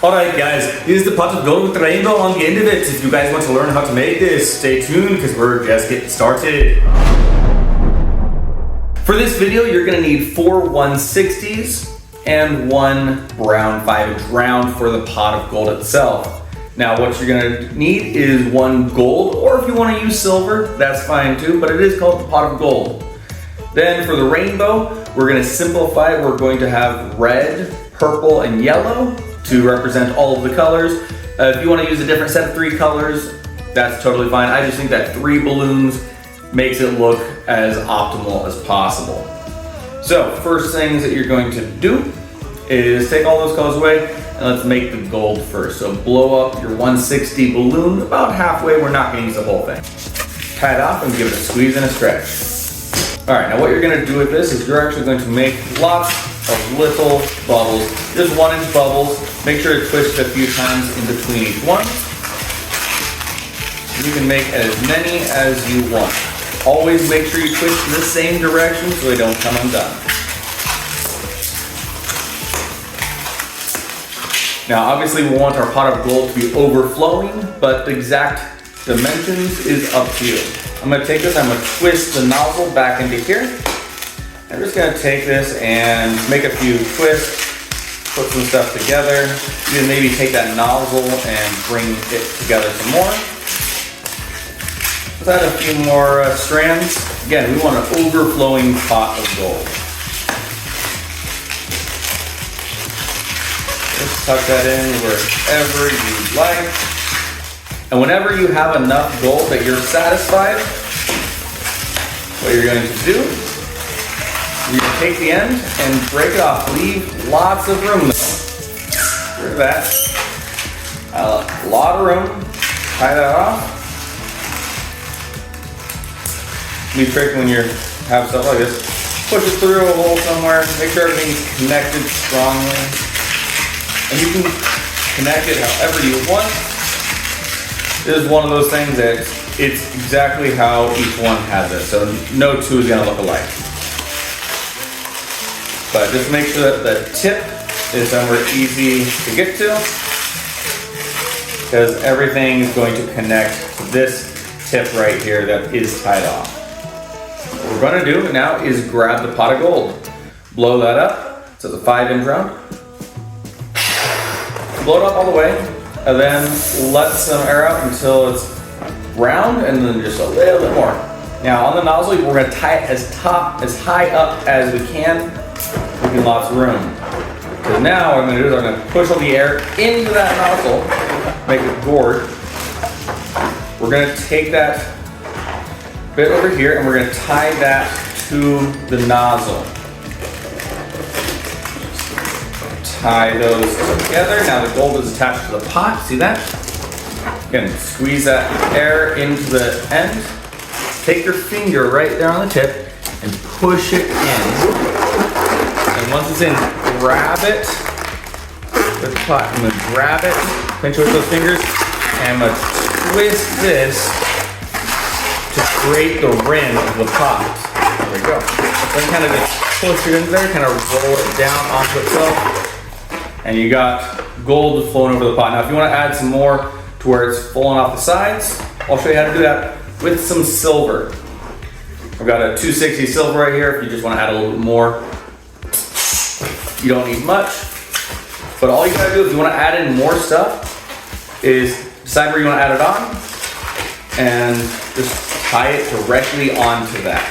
Alright guys, here's the pot of gold with the rainbow on the end of it. If you guys want to learn how to make this, stay tuned because we're just getting started. For this video, you're going to need 4 160s and 1 brown 5-inch round for the pot of gold itself. Now what you're going to need is 1 gold, or if you want to use silver, that's fine too, but it is called the pot of gold. Then for the rainbow, we're going to simplify. We're going to have red, purple, and yellow to represent all of the colors. If you want to use a different set of 3 colors, that's totally fine. I just think that 3 balloons makes it look as optimal as possible. So first things that you're going to do is take all those colors away and let's make the gold first. So blow up your 160 balloon about halfway. We're not going to use the whole thing. Tie it off and give it a squeeze and a stretch. All right, now what you're going to do with this is you're actually going to make lots of little bubbles, just 1-inch bubbles. Make sure to twist a few times in between each one. You can make as many as you want. Always make sure you twist in the same direction so they don't come undone. Now obviously we want our pot of gold to be overflowing, but the exact dimensions is up to you. I'm going to take this, I'm going to twist the nozzle back into here. I'm just going to take this and make a few twists, put some stuff together. You can maybe take that nozzle and bring it together some more. Let's add a few more strands. Again, we want an overflowing pot of gold. Just tuck that in wherever you'd like. And whenever you have enough gold that you're satisfied, what you're going to do, you're going to take the end and break it off. Leave lots of room though. Look at that. A lot of room. Tie that off. Be tricky when you have stuff like this. Push it through a hole somewhere. Make sure everything's connected strongly. And you can connect it however you want. This is one of those things that it's exactly how each one has it. So no two is going to look alike. But just make sure that the tip is somewhere easy to get to, because everything is going to connect to this tip right here that is tied off. What we're going to do now is grab the pot of gold. Blow that up. So it's a 5-inch round. Blow it up all the way, and then let some air out until it's round, and then just a little bit more. Now on the nozzle, we're going to tie it as high up as we can. Leaving lots of room. Because now what I'm going to do is I'm going to push all the air into that nozzle, make it gourd. We're going to take that bit over here and we're going to tie that to the nozzle. Tie those together. Now the gold is attached to the pot. See that? Again, squeeze that air into the end. Take your finger right there on the tip and push it in. And once it's in, grab it with the pot. I'm going to grab it, pinch it with those fingers, and I'm going to twist this to create the rim of the pot. There we go. Then kind of just push it in there, kind of roll it down onto itself, and you got gold flowing over the pot. Now if you want to add some more to where it's falling off the sides, I'll show you how to do that with some silver. I've got a 260 silver right here if you just want to add a little bit more. You don't need much, but all you gotta do if you want to add in more stuff is decide where you want to add it on and just tie it directly onto that.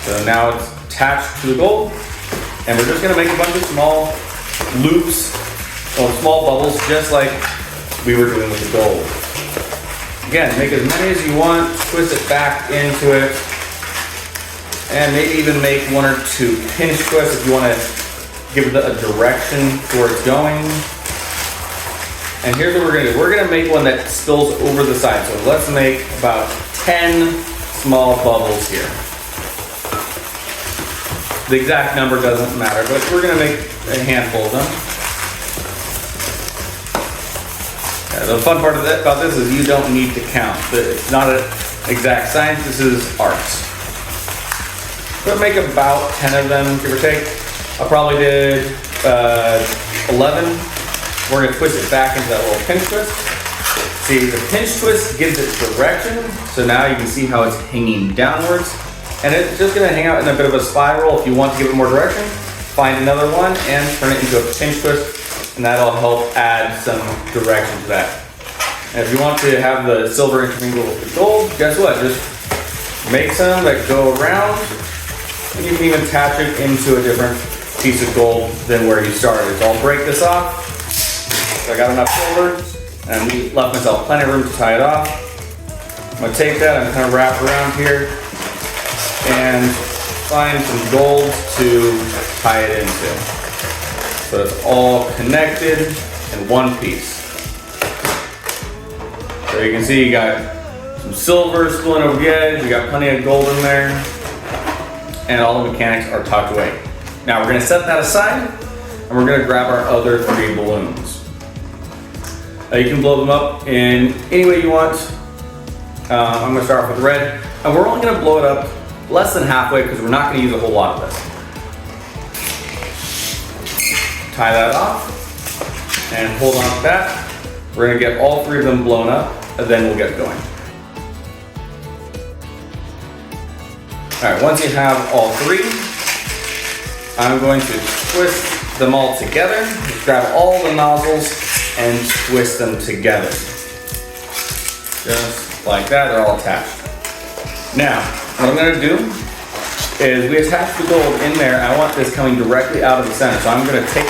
So now it's attached to the gold, and we're just going to make a bunch of small loops, or small bubbles, just like we were doing with the gold. Again, make as many as you want, twist it back into it, and maybe even make 1 or 2 pinch twists if you want to give it a direction to where it's going. And here's what we're going to do. We're going to make one that spills over the side. So let's make about 10 small bubbles here. The exact number doesn't matter, but we're going to make a handful of them. Yeah, the fun part of about this is you don't need to count. It's not an exact science, this is art. So make about 10 of them, give or take. I probably did 11. We're gonna twist it back into that little pinch twist. See, the pinch twist gives it direction, so now you can see how it's hanging downwards. And it's just gonna hang out in a bit of a spiral. If you want to give it more direction, find another one and turn it into a pinch twist, and that'll help add some direction to that. And if you want to have the silver intermingle with the gold, guess what? Just make some that go around, and you can even attach it into a different piece of gold than where you started. So I'll break this off. So I got enough silver, and I left myself plenty of room to tie it off. I'm gonna take that and kind of wrap around here and find some gold to tie it into. So it's all connected in one piece. So you can see you got some silver spilling over the edge, you got plenty of gold in there, and all the mechanics are tucked away. Now we're gonna set that aside, and we're gonna grab our other 3 balloons. You can blow them up in any way you want. I'm gonna start off with red, and we're only gonna blow it up less than halfway because we're not gonna use a whole lot of this. Tie that off, and hold on to that. We're gonna get all 3 of them blown up, and then we'll get going. All right, once you have all 3, I'm going to twist them all together. Just grab all the nozzles and twist them together. Just like that, they're all attached. Now, what I'm gonna do is we attach the gold in there. I want this coming directly out of the center. So I'm gonna take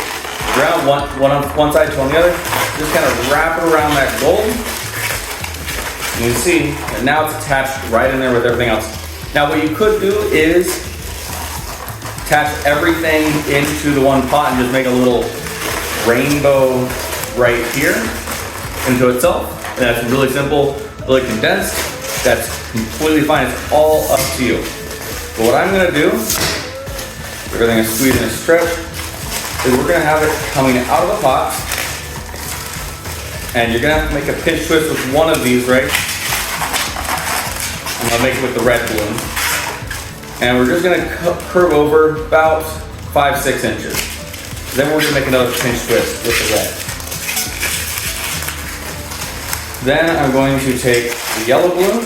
around one on one side, 2 on the other, just kind of wrap it around that gold. And you see, and now it's attached right in there with everything else. Now what you could do is attach everything into the one pot and just make a little rainbow right here into itself. And that's really simple, really condensed. That's completely fine, it's all up to you. But what I'm gonna do, everything is squeezed and stretched, is we're gonna have it coming out of the pot. And you're gonna have to make a pinch twist with one of these, right? I'm gonna make it with the red balloon. And we're just gonna curve over about 5-6 inches. Then we're gonna make another pinch twist with the red. Then I'm going to take the yellow balloon,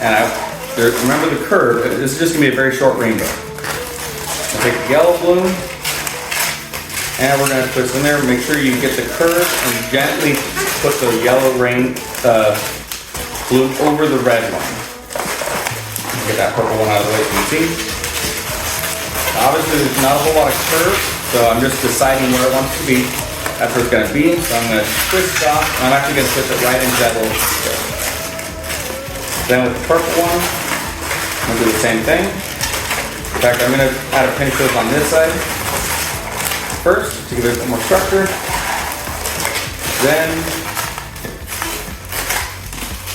and remember the curve, this is just gonna be a very short rainbow. I'll take the yellow balloon, and we're gonna twist in there. Make sure you get the curve and gently put the yellow balloon over the red one. Get that purple one out of the way so you can see. Obviously there's not a whole lot of curve, so I'm just deciding where it wants to be. That's where it's gonna be, so I'm gonna twist it off. I'm actually gonna twist it right into that little strip. Then with the purple one, I'm gonna do the same thing. In fact, I'm gonna add a pinch twist on this side first to give it a bit more structure. Then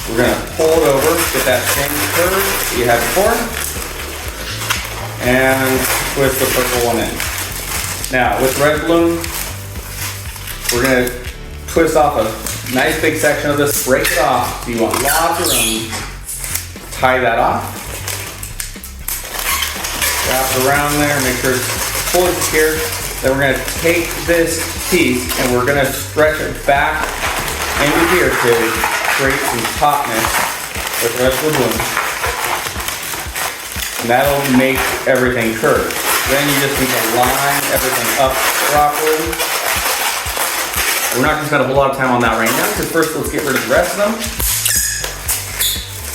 we're gonna pull it over, get that same curve that you had before, and twist the purple one in. Now with the red balloon, we're gonna twist off a nice big section of this, break it off, so you want lots of room. Tie that off. Wrap it around there, make sure it's fully secure. Then we're gonna take this piece and we're gonna stretch it back into here to create some tautness with the rest of the balloon. And that'll make everything curve. Then you just need to line everything up properly. We're not gonna spend a whole lot of time on that right now, because first let's get rid of the rest of them.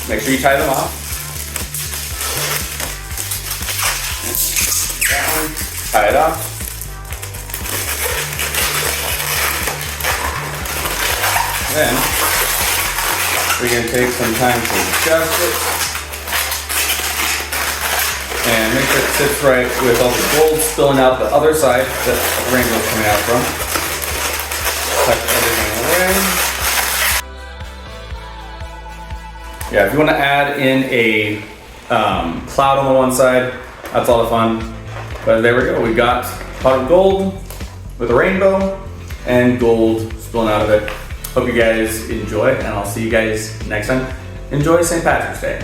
Make sure you tie them off. That one, tie it off. Then we're going to take some time to adjust it and make sure it sits right with all the gold spilling out the other side that the rainbow's coming out from. Tuck everything away. Yeah, if you want to add in a cloud on the one side, that's a lot of fun. But there we go. We got a pot of gold with a rainbow and gold spilling out of it. Hope you guys enjoy, and I'll see you guys next time. Enjoy St. Patrick's Day.